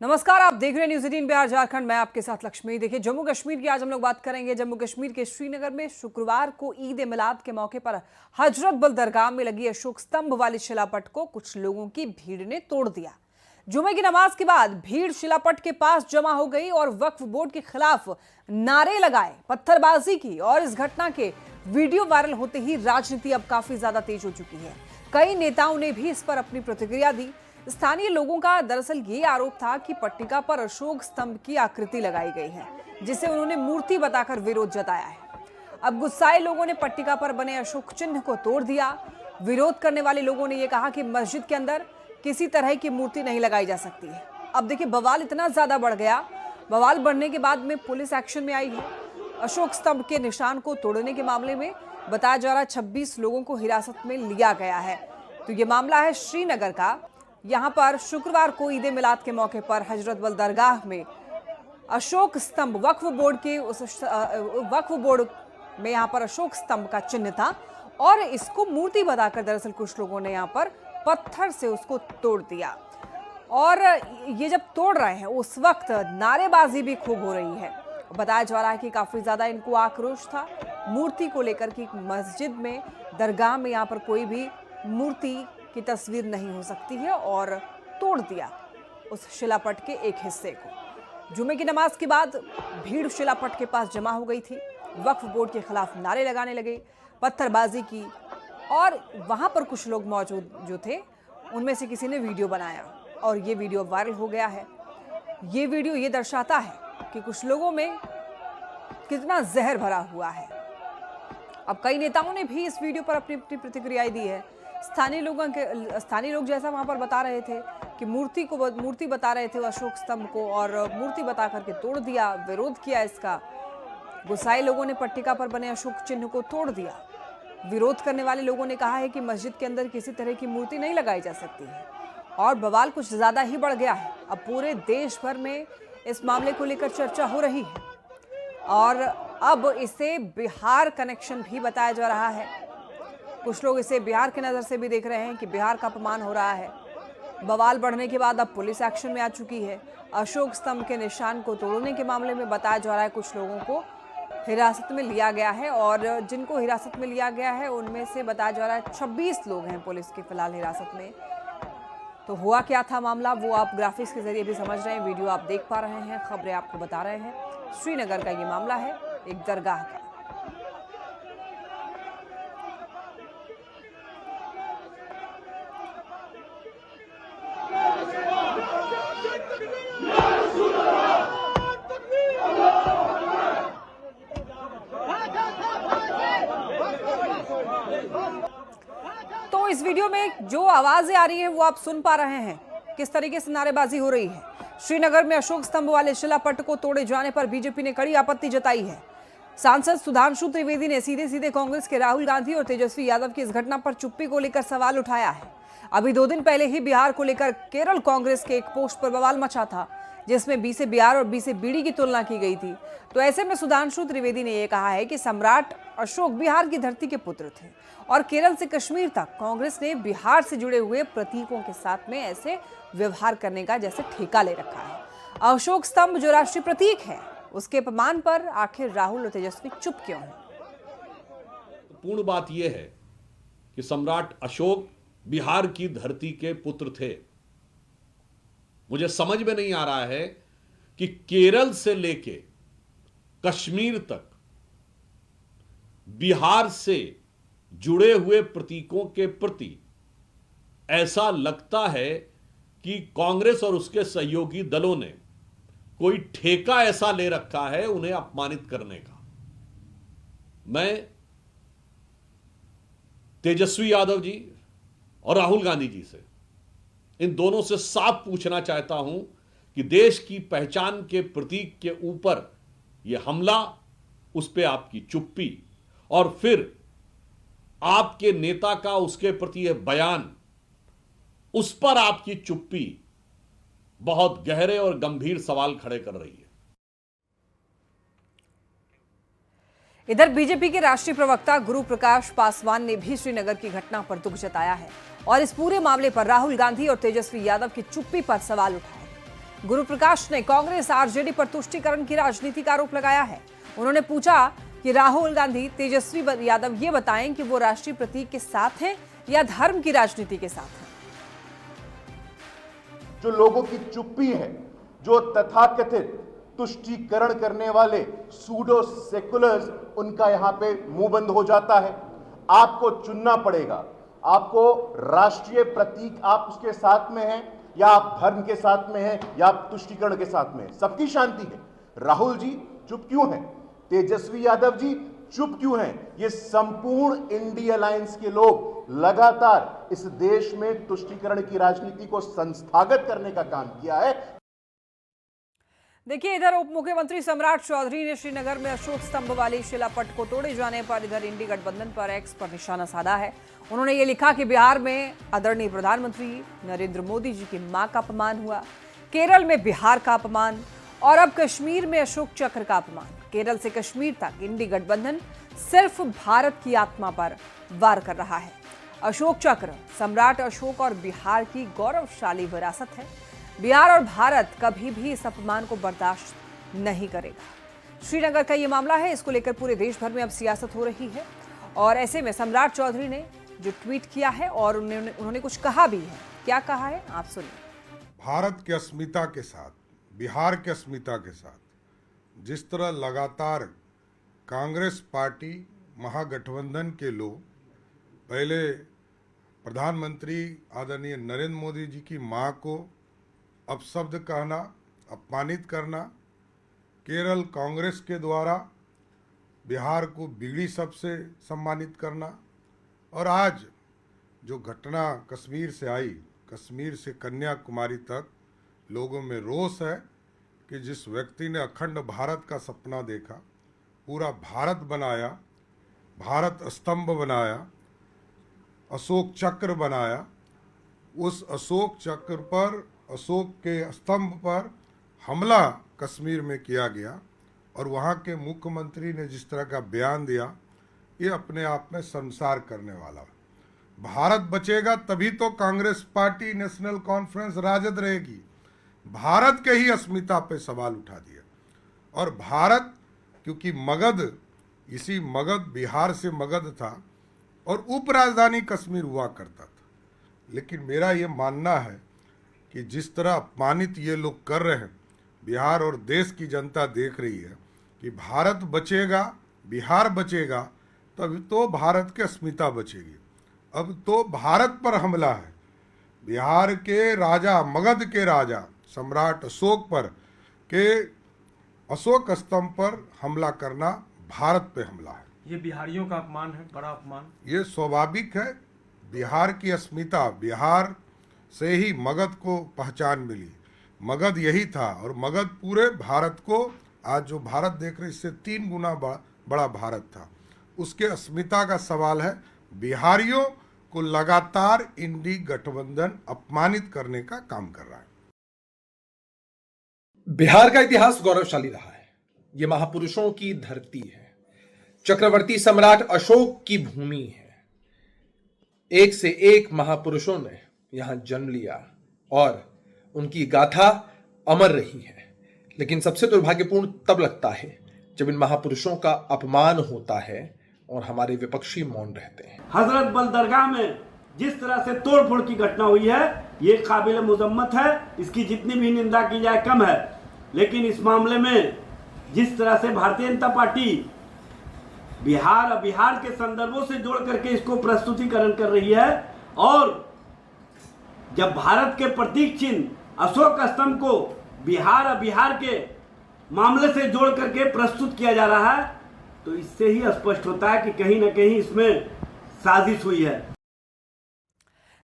नमस्कार, आप देख रहे हैं न्यूज़ 18 बिहार झारखंड। मैं आपके साथ लक्ष्मी। देखिए, जम्मू कश्मीर की आज हम लोग बात करेंगे। जम्मू कश्मीर के श्रीनगर में शुक्रवार को ईद ए मिलाद के मौके पर हजरत बल दरगाह में लगी अशोक स्तंभ वाली शिलापट को कुछ लोगों की भीड़ ने तोड़ दिया। जुमे की नमाज के बाद भीड़ शिलापट के पास जमा हो गई और वक्फ बोर्ड के खिलाफ नारे लगाए, पत्थरबाजी की और इस घटना के वीडियो वायरल होते ही राजनीति अब काफी ज्यादा तेज हो चुकी है। कई नेताओं ने भी इस पर अपनी प्रतिक्रिया दी। स्थानीय लोगों का दरअसल ये आरोप था कि पट्टिका पर अशोक स्तंभ की आकृति लगाई गई है, जिसे उन्होंने मूर्ति बताकर विरोध जताया है। अब गुस्साए लोगों ने पट्टिका पर बने अशोक चिन्ह को तोड़ दिया। विरोध करने वाले लोगों ने यह कहा कि मस्जिद के अंदर किसी तरह की मूर्ति नहीं लगाई जा सकती है। अब देखिए, बवाल इतना ज्यादा बढ़ गया। बवाल बढ़ने के बाद में पुलिस एक्शन में आई है। अशोक स्तंभ के निशान को तोड़ने के मामले में बताया जा रहा 26 लोगों को हिरासत में लिया गया है। तो ये मामला है श्रीनगर का। यहाँ पर शुक्रवार को ईद ए मिलाद के मौके पर हजरत बल दरगाह में अशोक स्तंभ वक्फ बोर्ड में यहाँ पर अशोक स्तंभ का चिन्ह था और इसको मूर्ति बताकर दरअसल कुछ लोगों ने यहाँ पर पत्थर से उसको तोड़ दिया। और ये जब तोड़ रहे हैं उस वक्त नारेबाजी भी खूब हो रही है। बताया जा रहा है कि काफी ज्यादा इनको आक्रोश था मूर्ति को लेकर कि मस्जिद में, दरगाह में यहाँ पर कोई भी मूर्ति की तस्वीर नहीं हो सकती है, और तोड़ दिया उस शिलापट के एक हिस्से को। जुमे की नमाज के बाद भीड़ शिलापट के पास जमा हो गई थी। वक्फ बोर्ड के खिलाफ नारे लगाने लगे, पत्थरबाजी की, और वहां पर कुछ लोग मौजूद जो थे उनमें से किसी ने वीडियो बनाया और ये वीडियो वायरल हो गया है। ये वीडियो ये दर्शाता है कि कुछ लोगों में कितना जहर भरा हुआ है। अब कई नेताओं ने भी इस वीडियो पर अपनी अपनी प्रतिक्रियाएं दी है। स्थानीय लोग जैसा वहां पर बता रहे थे कि मूर्ति बता रहे थे अशोक स्तंभ को, और मूर्ति बता करके तोड़ दिया, विरोध किया इसका। गुस्साए लोगों ने पट्टिका पर बने अशोक चिन्ह को तोड़ दिया। विरोध करने वाले लोगों ने कहा है कि मस्जिद के अंदर किसी तरह की मूर्ति नहीं लगाई जा सकती है, और बवाल कुछ ज्यादा ही बढ़ गया है। अब पूरे देश भर में इस मामले को लेकर चर्चा हो रही है और अब इसे बिहार कनेक्शन भी बताया जा रहा है। कुछ लोग इसे बिहार की नज़र से भी देख रहे हैं कि बिहार का अपमान हो रहा है। बवाल बढ़ने के बाद अब पुलिस एक्शन में आ चुकी है। अशोक स्तंभ के निशान को तोड़ने के मामले में बताया जा रहा है कुछ लोगों को हिरासत में लिया गया है, और जिनको हिरासत में लिया गया है उनमें से बताया जा रहा है 26 लोग हैं पुलिस की फिलहाल हिरासत में। तो हुआ क्या था मामला, वो आप ग्राफिक्स के जरिए भी समझ रहे हैं, वीडियो आप देख पा रहे हैं, खबरें आपको बता रहे हैं। श्रीनगर का ये मामला है, एक दरगाह का। तो इस वीडियो में जो आवाजें आ रही हैं वो आप सुन पा रहे हैं, किस तरीके से नारेबाजी हो रही है। श्रीनगर में अशोक स्तंभ वाले शिलापट को तोड़े जाने पर बीजेपी ने कड़ी आपत्ति जताई है। सांसद सुधांशु त्रिवेदी ने सीधे सीधे कांग्रेस के राहुल गांधी और तेजस्वी यादव की इस घटना पर चुप्पी को लेकर सवाल उठाया है। अभी 2 दिन पहले ही बिहार को लेकर केरल कांग्रेस के एक पोस्ट पर बवाल मचा था, जिसमें बी से बिहार और बी से बीड़ी की तुलना की गई थी। तो ऐसे में सुधांशु त्रिवेदी ने यह कहा है कि सम्राट अशोक बिहार की धरती के पुत्र थे, और केरल से कश्मीर तक कांग्रेस ने बिहार से जुड़े हुए प्रतीकों के साथ में ऐसे व्यवहार करने का जैसे ठेका ले रखा है। अशोक स्तंभ जो राष्ट्रीय प्रतीक है, उसके अपमान पर आखिर राहुल और तेजस्वी चुप क्यों हैं? पूर्ण बात यह है कि सम्राट अशोक बिहार की धरती के पुत्र थे। मुझे समझ में नहीं आ रहा है कि केरल से लेके कश्मीर तक बिहार से जुड़े हुए प्रतीकों के प्रति ऐसा लगता है कि कांग्रेस और उसके सहयोगी दलों ने कोई ठेका ऐसा ले रखा है उन्हें अपमानित करने का। मैं तेजस्वी यादव जी और राहुल गांधी जी से, इन दोनों से साफ पूछना चाहता हूं कि देश की पहचान के प्रतीक के ऊपर यह हमला, उस पर आपकी चुप्पी, और फिर आपके नेता का उसके प्रति यह बयान, उस पर आपकी चुप्पी बहुत गहरे और गंभीर सवाल खड़े कर रही है। इधर बीजेपी के राष्ट्रीय प्रवक्ता गुरु प्रकाश पासवान ने भी श्रीनगर की घटना पर दुख जताया है और इस पूरे मामले पर राहुल गांधी और तेजस्वी यादव की चुप्पी पर सवाल उठाए। गुरु प्रकाश ने कांग्रेस आरजेडी पर तुष्टीकरण की राजनीति का आरोप लगाया है। उन्होंने पूछा कि राहुल गांधी तेजस्वी यादव ये बताएं कि वो राष्ट्रीय प्रतीक के साथ हैं या धर्म की राजनीति के साथ हैं। जो लोगों की चुप्पी है, जो तथाकथित तुष्टीकरण करने वाले सूडो सेकुलर्स, उनका यहां पे मुंह बंद हो जाता है। आपको चुनना पड़ेगा, आपको राष्ट्रीय प्रतीक आप उसके साथ में हैं या आप धर्म के साथ में हैं या आप तुष्टीकरण के साथ में हैं। सबकी शांति है। राहुल जी चुप क्यों हैं? तेजस्वी यादव जी चुप क्यों हैं? ये संपूर्ण इंडिया अलायंस के लोग लगातार इस देश में तुष्टीकरण की राजनीति को संस्थागत करने का काम किया है। देखिए, इधर उप मुख्यमंत्री सम्राट चौधरी ने श्रीनगर में अशोक स्तंभ वाली शिलापट को तोड़े जाने पर इधर इंडी गठबंधन पर एक्स पर निशाना साधा है। उन्होंने ये लिखा कि बिहार में आदरणीय प्रधानमंत्री नरेंद्र मोदी जी की मां का अपमान हुआ, केरल में बिहार का अपमान और अब कश्मीर में अशोक चक्र का अपमान। केरल से कश्मीर तक इंडी गठबंधन सिर्फ भारत की आत्मा पर वार कर रहा है। अशोक चक्र सम्राट अशोक और बिहार की गौरवशाली विरासत है। बिहार और भारत कभी भी इस अपमान को बर्दाश्त नहीं करेगा। श्रीनगर का ये मामला है, इसको लेकर पूरे देश भर में अब सियासत हो रही है और ऐसे में सम्राट चौधरी ने जो ट्वीट किया है और उन्होंने कुछ कहा भी है। क्या कहा है आप सुनिए। भारत की अस्मिता के साथ, बिहार की अस्मिता के साथ जिस तरह लगातार कांग्रेस पार्टी महागठबंधन के लोग पहले प्रधानमंत्री आदरणीय नरेंद्र मोदी जी की मां को अपशब्द कहना, अपमानित करना, केरल कांग्रेस के द्वारा बिहार को बिगड़ी शब्द से सम्मानित करना और आज जो घटना कश्मीर से आई, कश्मीर से कन्याकुमारी तक लोगों में रोष है कि जिस व्यक्ति ने अखंड भारत का सपना देखा, पूरा भारत बनाया, भारत स्तंभ बनाया, अशोक चक्र बनाया, उस अशोक चक्र पर, अशोक के स्तंभ पर हमला कश्मीर में किया गया और वहाँ के मुख्यमंत्री ने जिस तरह का बयान दिया, ये अपने आप में संसार करने वाला है। भारत बचेगा तभी तो कांग्रेस पार्टी, नेशनल कॉन्फ्रेंस, राजद रहेगी। भारत के ही अस्मिता पे सवाल उठा दिया और भारत, क्योंकि मगध, इसी मगध, बिहार से मगध था और उप राजधानी कश्मीर हुआ करता था। लेकिन मेरा ये मानना है कि जिस तरह अपमानित ये लोग कर रहे हैं, बिहार और देश की जनता देख रही है कि भारत बचेगा, बिहार बचेगा तभी तो भारत की अस्मिता बचेगी। अब तो भारत पर हमला है। बिहार के राजा, मगध के राजा सम्राट अशोक पर के अशोक स्तंभ पर हमला करना भारत पे हमला है। ये बिहारियों का अपमान है, बड़ा अपमान। ये स्वाभाविक है। बिहार की अस्मिता, बिहार से ही मगध को पहचान मिली। मगध यही था और मगध पूरे भारत को, आज जो भारत देख रहे इससे 3 गुना बड़ा भारत था, उसके अस्मिता का सवाल है। बिहारियों को लगातार इंडी गठबंधन अपमानित करने का काम कर रहा है। बिहार का इतिहास गौरवशाली रहा है। ये महापुरुषों की धरती है, चक्रवर्ती सम्राट अशोक की भूमि है। एक से एक महापुरुषों ने यहां जन्म लिया और उनकी गाथा अमर रही है। लेकिन सबसे दुर्भाग्यपूर्ण तब लगता है जब इन महापुरुषों का अपमान होता है और हमारे विपक्षी मौन रहते हैं। हजरत बल दरगाह में जिस तरह से तोड़फोड़ की घटना हुई है, ये काबिल मुजम्मत है। इसकी जितनी भी निंदा की जाए कम है। लेकिन इस मामले में जिस तरह से भारतीय जनता पार्टी बिहार के संदर्भों से जोड़ करके इसको प्रस्तुतिकरण कर रही है और जब भारत के प्रतीक चिन्ह अशोक स्तंभ को बिहार के मामले से जोड़ करके प्रस्तुत किया जा रहा है, तो इससे ही स्पष्ट होता है कि कहीं ना कहीं इसमें साजिश हुई है।